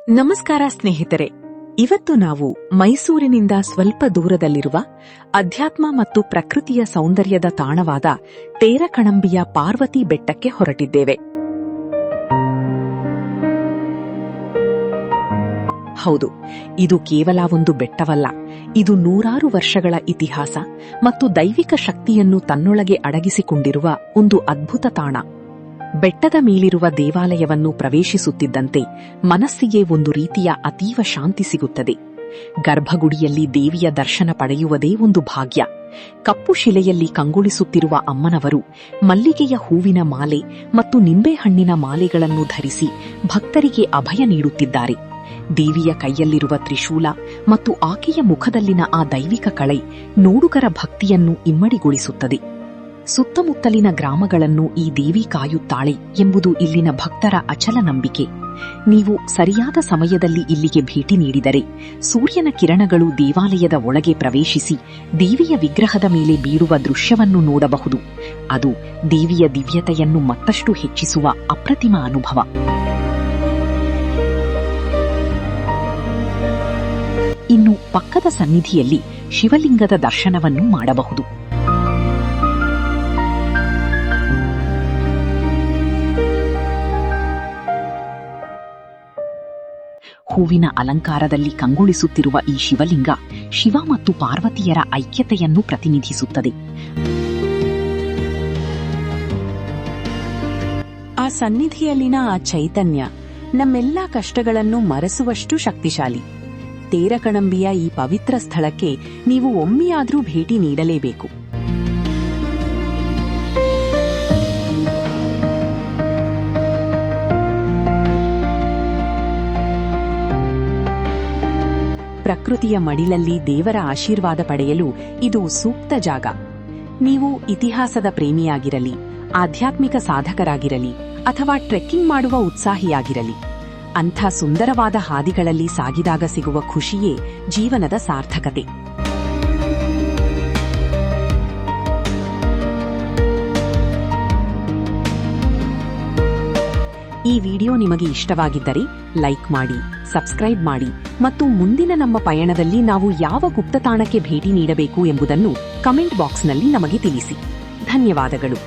ನಮಸ್ಕಾರ ಸ್ನೇಹಿತರೆ, ಇವತ್ತು ನಾವು ಮೈಸೂರಿನಿಂದ ಸ್ವಲ್ಪ ದೂರದಲ್ಲಿರುವ ಅಧ್ಯಾತ್ಮ ಮತ್ತು ಪ್ರಕೃತಿಯ ಸೌಂದರ್ಯದ ತಾಣವಾದ ತೇರಕಣಂಬಿಯ ಪಾರ್ವತಿ ಬೆಟ್ಟಕ್ಕೆ ಹೊರಟಿದ್ದೇವೆ. ಹೌದು, ಇದು ಕೇವಲ ಒಂದು ಬೆಟ್ಟವಲ್ಲ, ಇದು ನೂರಾರು ವರ್ಷಗಳ ಇತಿಹಾಸ ಮತ್ತು ದೈವಿಕ ಶಕ್ತಿಯನ್ನು ತನ್ನೊಳಗೆ ಅಡಗಿಸಿಕೊಂಡಿರುವ ಒಂದು ಅದ್ಭುತ ತಾಣ. ಬೆಟ್ಟದ ಮೇಲಿರುವ ದೇವಾಲಯವನ್ನು ಪ್ರವೇಶಿಸುತ್ತಿದ್ದಂತೆ ಮನಸ್ಸಿಗೆ ಒಂದು ರೀತಿಯ ಅತೀವ ಶಾಂತಿ ಸಿಗುತ್ತದೆ. ಗರ್ಭಗುಡಿಯಲ್ಲಿ ದೇವಿಯ ದರ್ಶನ ಪಡೆಯುವುದೇ ಒಂದು ಭಾಗ್ಯ. ಕಪ್ಪು ಶಿಲೆಯಲ್ಲಿ ಕಂಗೊಳಿಸುತ್ತಿರುವ ಅಮ್ಮನವರು ಮಲ್ಲಿಗೆಯ ಹೂವಿನ ಮಾಲೆ ಮತ್ತು ನಿಂಬೆಹಣ್ಣಿನ ಮಾಲೆಗಳನ್ನು ಧರಿಸಿ ಭಕ್ತರಿಗೆ ಅಭಯ ನೀಡುತ್ತಿದ್ದಾರೆ. ದೇವಿಯ ಕೈಯಲ್ಲಿರುವ ತ್ರಿಶೂಲ ಮತ್ತು ಆಕೆಯ ಮುಖದಲ್ಲಿನ ಆ ದೈವಿಕ ಕಳೆ ನೋಡುಗರ ಭಕ್ತಿಯನ್ನು ಇಮ್ಮಡಿಗೊಳಿಸುತ್ತದೆ. ಸುತ್ತಮುತ್ತಲಿನ ಗ್ರಾಮಗಳನ್ನು ಈ ದೇವಿ ಕಾಯುತ್ತಾಳೆ ಎಂಬುದು ಇಲ್ಲಿನ ಭಕ್ತರ ಅಚಲ ನಂಬಿಕೆ. ನೀವು ಸರಿಯಾದ ಸಮಯದಲ್ಲಿ ಇಲ್ಲಿಗೆ ಭೇಟಿ ನೀಡಿದರೆ ಸೂರ್ಯನ ಕಿರಣಗಳು ದೇವಾಲಯದ ಒಳಗೆ ಪ್ರವೇಶಿಸಿ ದೇವಿಯ ವಿಗ್ರಹದ ಮೇಲೆ ಬೀಳುವ ದೃಶ್ಯವನ್ನು ನೋಡಬಹುದು. ಅದು ದೇವಿಯ ದಿವ್ಯತೆಯನ್ನು ಮತ್ತಷ್ಟು ಹೆಚ್ಚಿಸುವ ಅಪ್ರತಿಮ ಅನುಭವ. ಇನ್ನು ಪಕ್ಕದ ಸನ್ನಿಧಿಯಲ್ಲಿ ಶಿವಲಿಂಗದ ದರ್ಶನವನ್ನು ಮಾಡಬಹುದು. ಹೂವಿನ ಅಲಂಕಾರದಲ್ಲಿ ಕಂಗೊಳಿಸುತ್ತಿರುವ ಈ ಶಿವಲಿಂಗ ಶಿವ ಮತ್ತು ಪಾರ್ವತಿಯರ ಐಕ್ಯತೆಯನ್ನು ಪ್ರತಿನಿಧಿಸುತ್ತದೆ. ಆ ಸನ್ನಿಧಿಯಲ್ಲಿನ ಆ ಚೈತನ್ಯ ನಮ್ಮೆಲ್ಲಾ ಕಷ್ಟಗಳನ್ನು ಮರೆಸುವಷ್ಟು ಶಕ್ತಿಶಾಲಿ. ತೇರಕಣಂಬಿಯ ಈ ಪವಿತ್ರ ಸ್ಥಳಕ್ಕೆ ನೀವು ಒಮ್ಮೆಯಾದರೂ ಭೇಟಿ ನೀಡಲೇಬೇಕು. ಪ್ರಕೃತಿಯ ಮಡಿಲಲ್ಲಿ ದೇವರ ಆಶೀರ್ವಾದ ಪಡೆಯಲು ಇದು ಸೂಕ್ತ ಜಾಗ. ನೀವು ಇತಿಹಾಸದ ಪ್ರೇಮಿಯಾಗಿರಲಿ, ಆಧ್ಯಾತ್ಮಿಕ ಸಾಧಕರಾಗಿರಲಿ ಅಥವಾ ಟ್ರೆಕ್ಕಿಂಗ್ ಮಾಡುವ ಉತ್ಸಾಹಿಯಾಗಿರಲಿ, ಅಂಥ ಸುಂದರವಾದ ಹಾದಿಗಳಲ್ಲಿ ಸಾಗಿದಾಗ ಸಿಗುವ ಖುಷಿಯೇ ಜೀವನದ ಸಾರ್ಥಕತೆ. ಈ ವಿಡಿಯೋ ನಿಮಗೆ ಇಷ್ಟವಾಗಿದ್ದರೆ ಲೈಕ್ ಮಾಡಿ, ಸಬ್ಸ್ಕ್ರೈಬ್ ಮಾಡಿ ಮತ್ತು ಮುಂದಿನ ನಮ್ಮ ಪಯಣದಲ್ಲಿ ನಾವು ಯಾವ ಗುಪ್ತತಾಣಕ್ಕೆ ಭೇಟಿ ನೀಡಬೇಕು ಎಂಬುದನ್ನು ಕಮೆಂಟ್ ಬಾಕ್ಸ್ನಲ್ಲಿ ನಮಗೆ ತಿಳಿಸಿ. ಧನ್ಯವಾದಗಳು.